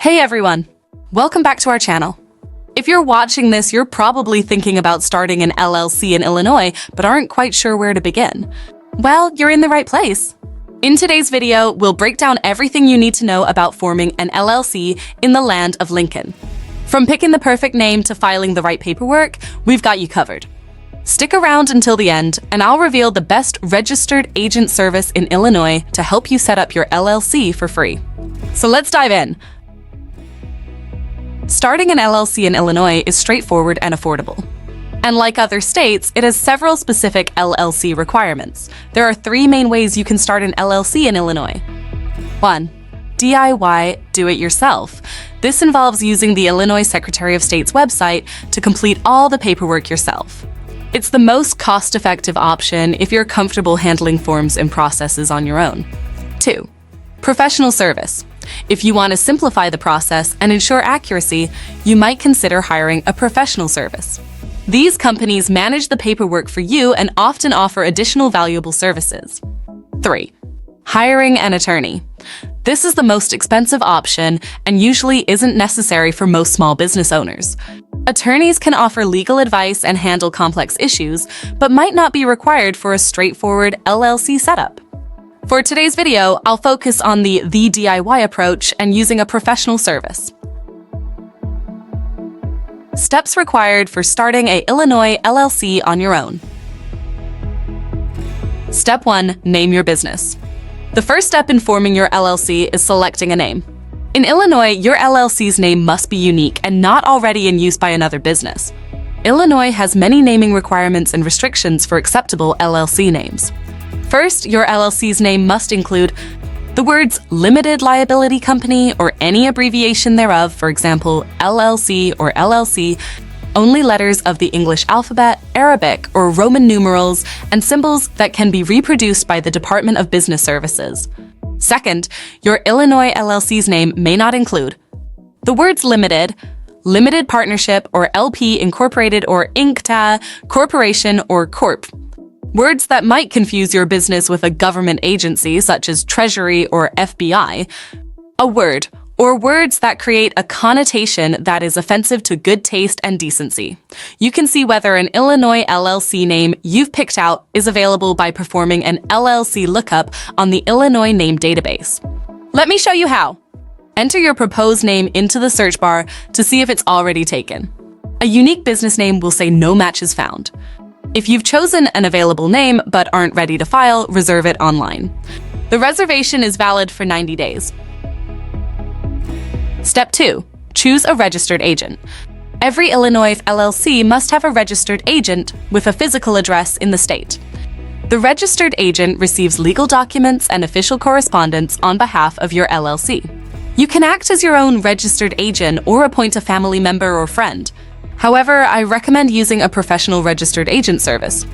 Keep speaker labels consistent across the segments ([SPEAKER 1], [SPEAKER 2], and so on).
[SPEAKER 1] Hey everyone! Welcome back to our channel. If you're watching this, you're probably thinking about starting an LLC in Illinois, but aren't quite sure where to begin. Well, you're in the right place. In today's video, we'll break down everything you need to know about forming an LLC in the land of Lincoln. From picking the perfect name to filing the right paperwork, we've got you covered. Stick around until the end, and I'll reveal the best registered agent service in Illinois to help you set up your LLC for free. So let's dive in. Starting an LLC in Illinois is straightforward and affordable. And like other states, it has several specific LLC requirements. There are 3 main ways you can start an LLC in Illinois. 1. DIY, do-it-yourself. This involves using the Illinois Secretary of State's website to complete all the paperwork yourself. It's the most cost-effective option if you're comfortable handling forms and processes on your own. 2. Professional service. If you want to simplify the process and ensure accuracy, you might consider hiring a professional service. These companies manage the paperwork for you and often offer additional valuable services. 3. Hiring an attorney. This is the most expensive option and usually isn't necessary for most small business owners. Attorneys can offer legal advice and handle complex issues, but might not be required for a straightforward LLC setup. For today's video, I'll focus on the DIY approach and using a professional service. Steps required for starting a Illinois LLC on your own. Step 1. Name your business. The first step in forming your LLC is selecting a name. In Illinois, your LLC's name must be unique and not already in use by another business. Illinois has many naming requirements and restrictions for acceptable LLC names. First, your LLC's name must include the words Limited Liability Company or any abbreviation thereof, for example, LLC or LLC, only letters of the English alphabet, Arabic, or Roman numerals, and symbols that can be reproduced by the Department of Business Services. Second, your Illinois LLC's name may not include the words limited, limited partnership, or LP Incorporated or Inc. Corporation or Corp. Words that might confuse your business with a government agency such as Treasury or FBI, a word, or words that create a connotation that is offensive to good taste and decency. You can see whether an Illinois LLC name you've picked out is available by performing an LLC lookup on the Illinois name database. Let me show you how. Enter your proposed name into the search bar to see if it's already taken. A unique business name will say no matches found. If you've chosen an available name but aren't ready to file, reserve it online. The reservation is valid for 90 days. Step 2. Choose a registered agent. Every Illinois LLC must have a registered agent with a physical address in the state. The registered agent receives legal documents and official correspondence on behalf of your LLC. You can act as your own registered agent or appoint a family member or friend. However, I recommend using a professional registered agent service.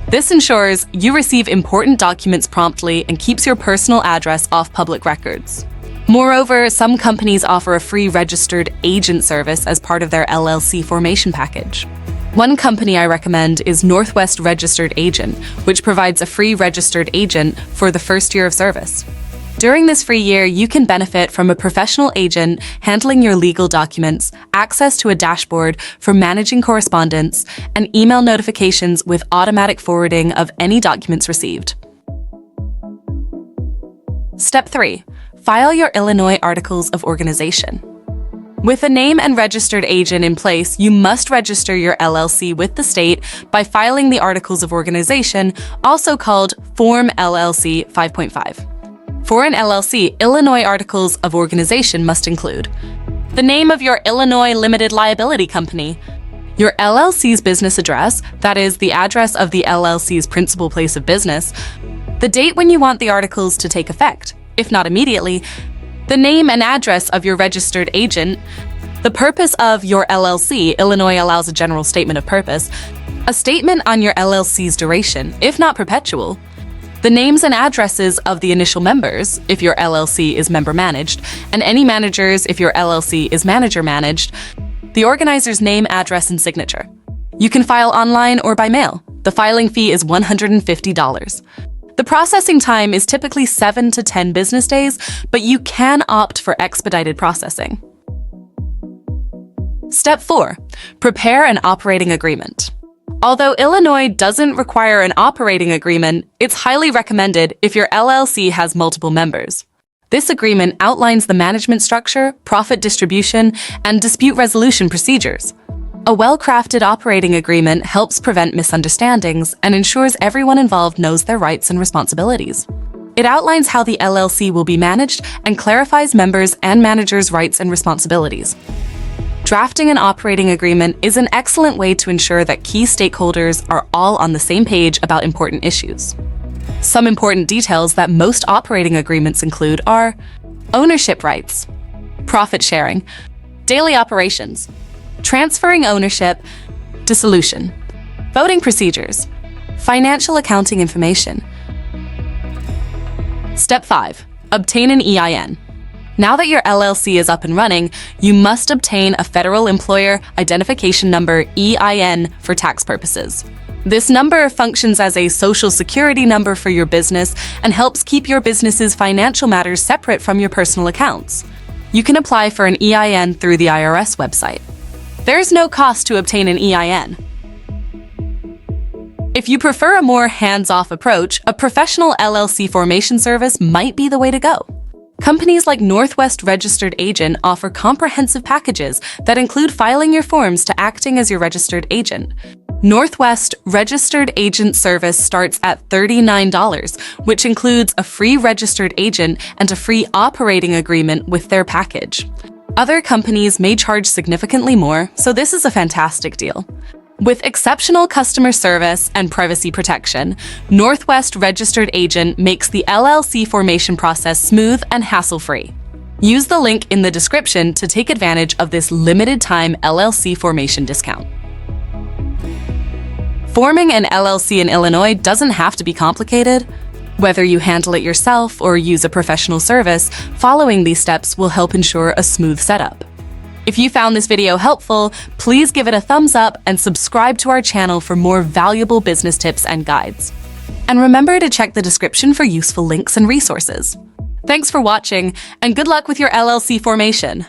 [SPEAKER 1] This ensures you receive important documents promptly and keeps your personal address off public records. Moreover, some companies offer a free registered agent service as part of their LLC formation package. One company I recommend is Northwest Registered Agent, which provides a free registered agent for the first year of service. During this free year, you can benefit from a professional agent handling your legal documents, access to a dashboard for managing correspondence, and email notifications with automatic forwarding of any documents received. Step 3. File your Illinois Articles of Organization. With a name and registered agent in place, you must register your LLC with the state by filing the Articles of Organization, also called Form LLC 5.5. For an LLC, Illinois Articles of Organization must include the name of your Illinois Limited Liability Company, your LLC's business address, that is, the address of the LLC's principal place of business, the date when you want the articles to take effect, if not immediately, the name and address of your registered agent, the purpose of your LLC, Illinois allows a general statement of purpose, a statement on your LLC's duration, if not perpetual, the names and addresses of the initial members, if your LLC is member-managed, and any managers if your LLC is manager-managed, the organizer's name, address, and signature. You can file online or by mail. The filing fee is $150. The processing time is typically 7 to 10 business days, but you can opt for expedited processing. Step 4. Prepare an operating agreement. Although Illinois doesn't require an operating agreement, it's highly recommended if your LLC has multiple members. This agreement outlines the management structure, profit distribution, and dispute resolution procedures. A well-crafted operating agreement helps prevent misunderstandings and ensures everyone involved knows their rights and responsibilities. It outlines how the LLC will be managed and clarifies members' and managers' rights and responsibilities. Drafting an operating agreement is an excellent way to ensure that key stakeholders are all on the same page about important issues. Some important details that most operating agreements include are ownership rights, profit sharing, daily operations, transferring ownership, dissolution, voting procedures, financial accounting information. Step 5. Obtain an EIN. Now that your LLC is up and running, you must obtain a Federal Employer Identification Number (EIN) for tax purposes. This number functions as a social security number for your business and helps keep your business's financial matters separate from your personal accounts. You can apply for an EIN through the IRS website. There's no cost to obtain an EIN. If you prefer a more hands-off approach, a professional LLC formation service might be the way to go. Companies like Northwest Registered Agent offer comprehensive packages that include filing your forms to acting as your registered agent. Northwest Registered Agent service starts at $39, which includes a free registered agent and a free operating agreement with their package. Other companies may charge significantly more, so this is a fantastic deal. With exceptional customer service and privacy protection, Northwest Registered Agent makes the LLC formation process smooth and hassle-free. Use the link in the description to take advantage of this limited-time LLC formation discount. Forming an LLC in Illinois doesn't have to be complicated. Whether you handle it yourself or use a professional service, following these steps will help ensure a smooth setup. If you found this video helpful, please give it a thumbs up and subscribe to our channel for more valuable business tips and guides. And remember to check the description for useful links and resources. Thanks for watching, and good luck with your LLC formation.